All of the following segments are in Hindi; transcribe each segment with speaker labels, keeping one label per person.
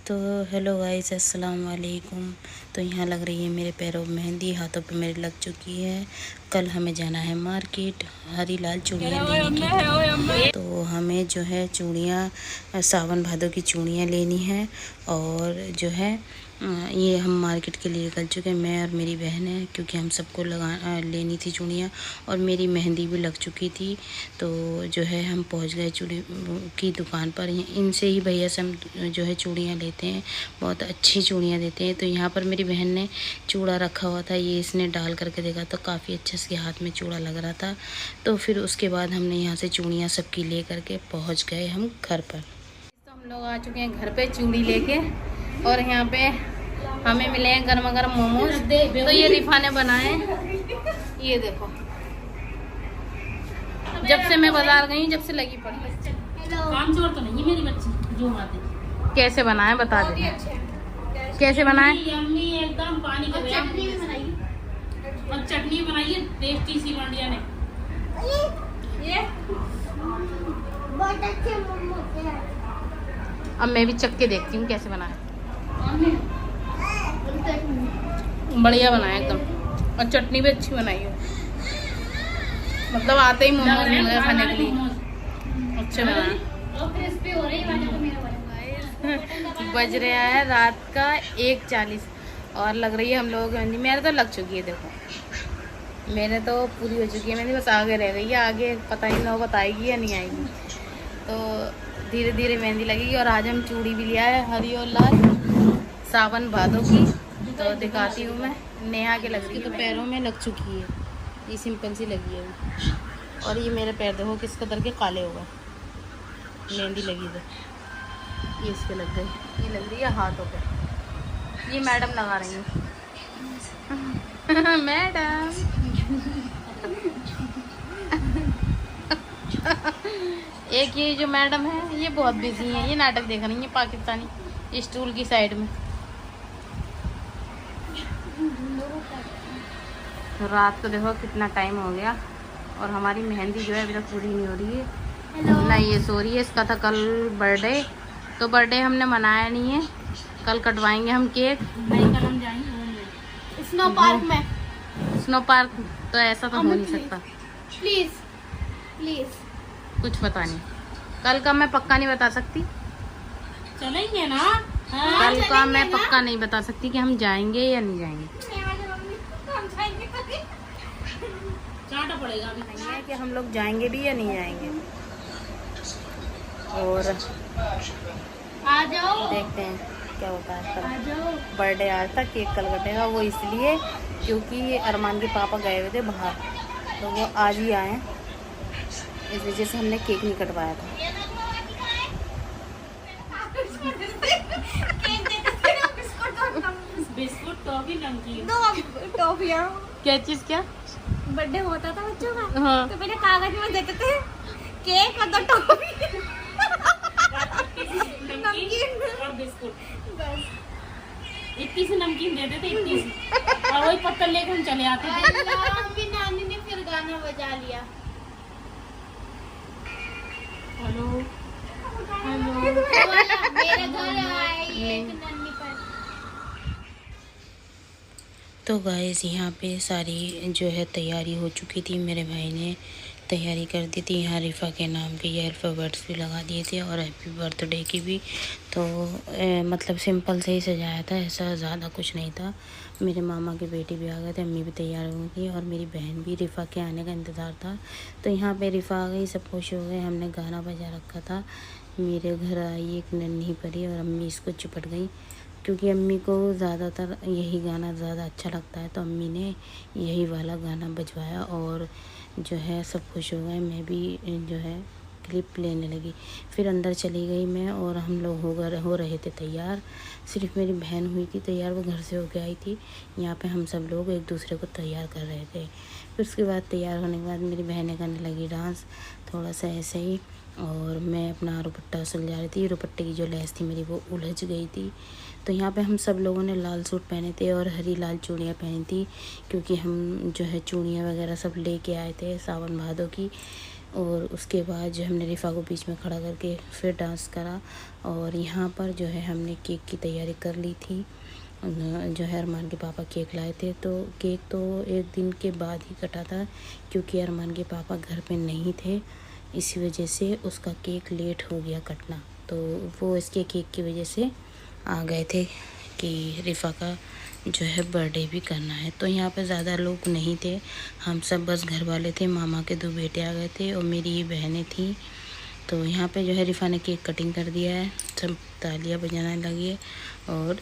Speaker 1: तो हेलो गाइस, अस्सलाम वालेकुम। तो यहाँ लग रही है मेरे पैरों में मेहंदी, हाथों पे मेरे लग चुकी है। कल हमें जाना है मार्केट हरी लाल चूड़ियाँ लेने के लिए। तो हमें जो है चूड़ियाँ सावन भादों की चूड़ियाँ लेनी है। और जो है ये हम मार्केट के लिए निकल चुके हैं, मैं और मेरी बहन है, क्योंकि हम सबको लेनी थी चूड़ियाँ। और मेरी मेहंदी भी लग चुकी थी। तो जो है हम पहुंच गए चूड़ी की दुकान पर। इनसे ही भैया से हम जो है चूड़ियाँ लेते हैं, बहुत अच्छी चूड़ियाँ देते हैं। तो यहाँ पर मेरी बहन ने चूड़ा रखा हुआ था, ये इसने डाल करके देखा तो काफ़ी अच्छे से हाथ में चूड़ा लग रहा था। तो फिर उसके बाद हमने यहाँ से चूड़ियाँ सबकी ले करके पहुँच गए हम घर पर।
Speaker 2: तो हम लोग आ चुके हैं घर पे चूड़ी लेके, और यहाँ पे हमें मिले हैं गर्मा गर्म मोमोज। तो ये रिफा ने बनाए, ये देखो। जब से मैं बाजार गई, जब से लगी पड़ी।
Speaker 3: काम चोर तो नहीं मेरी बच्ची जो आते।
Speaker 2: कैसे बनाए बता दे, कैसे बनाए?
Speaker 3: यम्मी एकदम पानी का चटनी भी बनाई, और चटनी बनाई है टेस्टी सी मंडिया ने। ये
Speaker 4: बहुत अच्छे मोमोज हैं।
Speaker 2: अब मैं भी चख के देखती हूँ कैसे बनाए। बढ़िया बनाया एकदम, और चटनी भी अच्छी बनाई है। मतलब आते ही मोमोज मिल गए खाने के लिए, अच्छे बनाए।
Speaker 4: क्रिस्पी हो रही है तो मेरा
Speaker 2: बज रहा है रात का 1:40 और लग रही है हम लोगों की मेहंदी। मेरे तो लग चुकी है, देखो मेरे तो पूरी हो चुकी है मेहंदी, बस आगे रह गई है। आगे पता ही ना बताएगी या नहीं आएगी। तो धीरे धीरे मेहंदी लगेगी। और आज हम चूड़ी भी लिया है हरी और लाल सावन भादों की। तो दिखाती हूँ मैं। नेहा के लग रही, तो पैरों में लग चुकी है, ये सिंपल सी लगी है। और ये मेरे पैर देखो किस कदर के काले हो गए, मेहंदी लगी तो ये इसके लग गई। ये लग रही है हाथों पे, ये मैडम लगा रही है। मैडम एक ये जो मैडम है ये बहुत बिजी है, ये नाटक देख रही है पाकिस्तानी स्टूल की साइड में। तो रात को देखो कितना टाइम हो गया, और हमारी मेहंदी जो है अभी तक पूरी नहीं हो रही है ना। ये सो रही है, इसका था कल बर्थडे, तो बर्थडे हमने मनाया नहीं है। कल कटवाएंगे हम केक।
Speaker 3: नहीं, कल हम जाएंगे घूमने
Speaker 4: स्नो पार्क में।
Speaker 2: स्नो पार्क तो ऐसा तो हो नहीं सकता।
Speaker 4: प्लीज प्लीज
Speaker 2: कुछ पता नहीं, कल का मैं पक्का नहीं बता सकती।
Speaker 3: चलेंगे ना।
Speaker 2: कल का मैं पक्का नहीं बता सकती कि हम जाएंगे या नहीं जाएंगे।
Speaker 3: चाटा पड़ेगा अभी।
Speaker 2: नहीं है कि हम लोग जाएंगे भी या नहीं जाएंगे। और
Speaker 4: आ जाओ,
Speaker 2: देखते हैं क्या होता है।
Speaker 4: आ
Speaker 2: कल
Speaker 4: जाओ।
Speaker 2: बर्थडे आज था, केक कल कटेगा। वो इसलिए क्योंकि अरमान के पापा गए हुए थे बाहर, तो वो आज ही आए, इस वजह से हमने केक नहीं कटवाया था।
Speaker 3: बिस्कुट टॉफी नमकीन।
Speaker 4: दो टॉफियाँ।
Speaker 2: क्या चीज़? क्या
Speaker 4: बर्थडे होता था बच्चों का,
Speaker 2: हाँ।
Speaker 4: तो पहले कागज में देते थे केक और दो टॉफी।
Speaker 3: नमकीन और बिस्कुट,
Speaker 4: बस।
Speaker 3: इतनी सी नमकीन दे देते, इतनी सी, और वही पत्तल लेकर हम चले आते थे।
Speaker 4: अभी नानी ने फिर गाना बजा लिया।
Speaker 3: Hello
Speaker 2: hello.
Speaker 4: मेरे घर आई एक नन्ही पर।
Speaker 1: तो गाइस यहाँ पे सारी जो है तैयारी हो चुकी थी, मेरे भाई ने तैयारी कर दी थी। यहाँ रिफ़ा के नाम के ये अल्फ़ाबेट्स भी लगा दिए थे, और हैप्पी बर्थडे की भी। तो मतलब सिंपल से ही सजाया था, ऐसा ज़्यादा कुछ नहीं था। मेरे मामा के बेटे भी आ गए थे, अम्मी भी तैयार हो गई थी, और मेरी बहन भी। रिफ़ा के आने का इंतज़ार था। तो यहाँ पे रिफ़ा आ गई, सब खुश हो गए। हमने गाना बजा रखा था, मेरे घर आई एक नन्ही परी, और अम्मी इसको चिपट गई, क्योंकि अम्मी को ज़्यादातर यही गाना ज़्यादा अच्छा लगता है। तो अम्मी ने यही वाला गाना बजवाया, और जो है सब खुश हो गए। मैं भी जो है क्लिप लेने लगी। फिर अंदर चली गई मैं, और हम लोग हो रहे थे तैयार। सिर्फ मेरी बहन हुई थी तैयार, वो घर से होके आई थी। यहाँ पे हम सब लोग एक दूसरे को तैयार कर रहे थे। फिर उसके बाद तैयार होने के बाद मेरी बहनें करने लगी डांस, थोड़ा सा ऐसे ही। और मैं अपना रुपट्टा सुलझा रही थी, रुपट्टे की जो लेस थी मेरी वो उलझ गई थी। तो यहाँ पे हम सब लोगों ने लाल सूट पहने थे और हरी लाल चूड़ियाँ पहनी थी, क्योंकि हम जो है चूड़ियाँ वगैरह सब लेके आए थे सावन भादों की। और उसके बाद जो हमने रिफ़ा को बीच में खड़ा करके फिर डांस करा। और यहाँ पर जो है हमने केक की तैयारी कर ली थी। जो है अरमान के पापा केक लाए थे, तो केक तो एक दिन के बाद ही कटा था क्योंकि अरमान के पापा घर पे नहीं थे, इसी वजह से उसका केक लेट हो गया कटना। तो वो इसके केक की वजह से आ गए थे कि रिफ़ा का जो है बर्थडे भी करना है। तो यहाँ पे ज़्यादा लोग नहीं थे, हम सब बस घर वाले थे। मामा के 2 बेटे आ गए थे और मेरी ये बहनें थी। तो यहाँ पे जो है रिफ़ा ने केक कटिंग कर दिया है, सब तालियां बजाने लगी है। और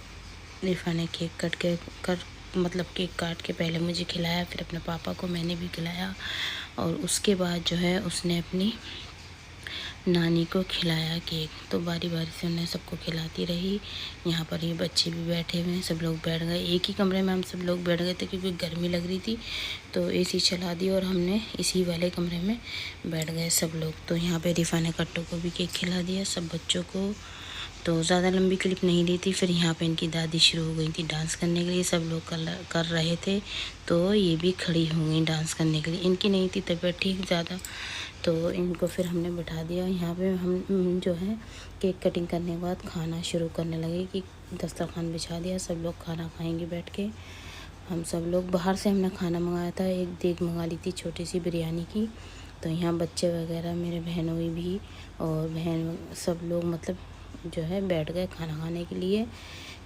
Speaker 1: रिफ़ा ने केक केक काट के पहले मुझे खिलाया, फिर अपने पापा को मैंने भी खिलाया। और उसके बाद जो है उसने अपनी नानी को खिलाया केक। तो बारी बारी से उन्हें सबको खिलाती रही। यहाँ पर ये बच्चे भी बैठे हुए हैं, सब लोग बैठ गए। एक ही कमरे में हम सब लोग बैठ गए थे क्योंकि गर्मी लग रही थी, तो एसी चला दी और हमने इसी वाले कमरे में बैठ गए सब लोग। तो यहाँ पे रिफ़ा ने कट्टू को भी केक खिला दिया, सब बच्चों को। तो ज़्यादा लंबी क्लिप नहीं ली थी। फिर यहाँ पे इनकी दादी शुरू हो गई थी डांस करने के लिए, सब लोग कर रहे थे, तो ये भी खड़ी हो गई डांस करने के लिए। इनकी नहीं थी तबीयत ठीक ज़्यादा, तो इनको फिर हमने बैठा दिया। यहाँ पे हम जो है केक कटिंग करने के बाद खाना शुरू करने लगे कि दस्तरखान बिछा दिया, सब लोग खाना खाएंगे बैठ के। हम सब लोग बाहर से हमने खाना मंगाया था, एक देग मंगा ली थी छोटी सी बिरयानी की। तो यहाँ बच्चे वगैरह मेरे बहनों भी और बहन सब लोग मतलब जो है बैठ गए खाना खाने के लिए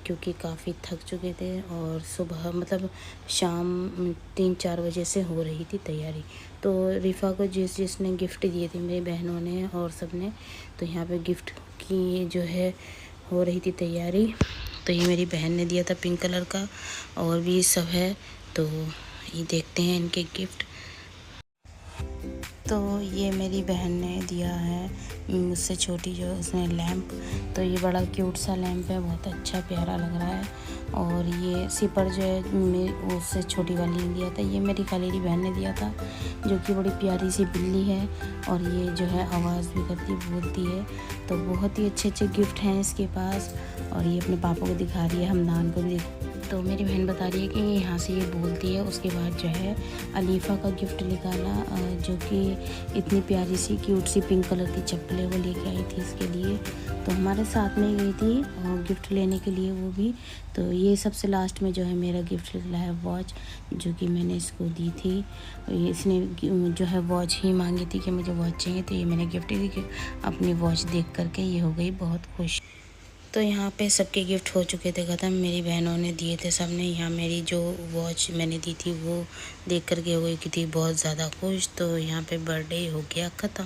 Speaker 1: क्योंकि काफ़ी थक चुके थे। और सुबह मतलब शाम 3-4 बजे से हो रही थी तैयारी। तो रिफ़ा को जिसने गिफ्ट दिए थे मेरी बहनों ने और सब ने, तो यहाँ पे गिफ्ट की जो है हो रही थी तैयारी। तो ये मेरी बहन ने दिया था पिंक कलर का, और भी सब है। तो ये देखते हैं इनके गिफ्ट। तो ये मेरी बहन ने दिया है मुझसे छोटी जो उसने लैंप। तो ये बड़ा क्यूट सा लैंप है, बहुत अच्छा प्यारा लग रहा है। और ये सिपर जो है उससे छोटी वाली ने दिया था, ये मेरी खालेरी बहन ने दिया था, जो कि बड़ी प्यारी सी बिल्ली है और ये जो है आवाज़ भी करती बोलती है। तो बहुत ही अच्छे अच्छे गिफ्ट हैं इसके पास। और ये अपने पापा को दिखा रही है, हमदान को भी। तो मेरी बहन बता रही है कि यहाँ से ये बोलती है। उसके बाद जो है अलीफ़ा का गिफ्ट निकाला, जो कि इतनी प्यारी सी क्यूट सी पिंक कलर की चप्पल है, वो लेके आई थी इसके लिए। तो हमारे साथ में गई थी और गिफ्ट लेने के लिए वो भी। तो ये सबसे लास्ट में जो है मेरा गिफ्ट निकला है वॉच, जो कि मैंने इसको दी थी। इसने जो है वॉच ही मांगी थी कि मुझे वॉच चाहिए, तो ये मैंने गिफ्ट दी कि अपनी वॉच देख करके ये हो गई बहुत खुश। तो यहाँ पे सबके गिफ्ट हो चुके थे ख़त्म, मेरी बहनों ने दिए थे सबने। यहाँ मेरी जो वॉच मैंने दी थी वो देख करके हो गई कि थी बहुत ज़्यादा खुश। तो यहाँ पे बर्थडे हो गया ख़त्म।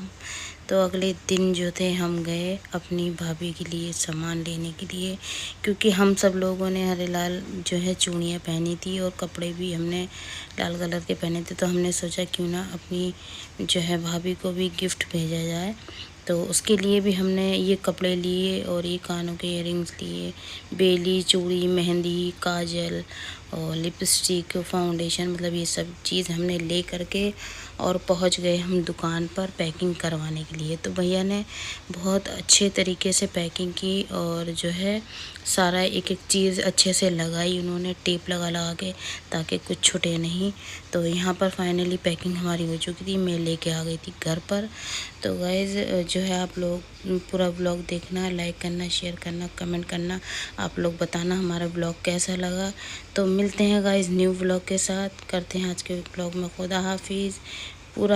Speaker 1: तो अगले दिन जो थे हम गए अपनी भाभी के लिए सामान लेने के लिए, क्योंकि हम सब लोगों ने हरे लाल जो है चूड़ियाँ पहनी थी और कपड़े भी हमने लाल कलर के पहने थे। तो हमने सोचा क्यों ना अपनी जो है भाभी को भी गिफ्ट भेजा जाए। तो उसके लिए भी हमने ये कपड़े लिए और ये कानों के इयररिंग्स लिए, बेली, चूड़ी, मेहंदी, काजल और लिपस्टिक, फाउंडेशन, मतलब ये सब चीज़ हमने ले करके और पहुंच गए हम दुकान पर पैकिंग करवाने के लिए। तो भैया ने बहुत अच्छे तरीके से पैकिंग की और जो है सारा एक एक चीज़ अच्छे से लगाई उन्होंने, टेप लगा लगा के, ताकि कुछ छूटे नहीं। तो यहाँ पर फाइनली पैकिंग हमारी हो चुकी थी, मैं लेके आ गई थी घर पर। तो गाइज़ जो है आप लोग पूरा व्लॉग देखना, लाइक करना, शेयर करना, कमेंट करना, आप लोग बताना हमारा व्लॉग कैसा लगा। तो मिलते हैं गाइज़ न्यू व्लॉग के साथ, करते हैं आज के व्लॉग में। खुदा हाफिज़। पूरा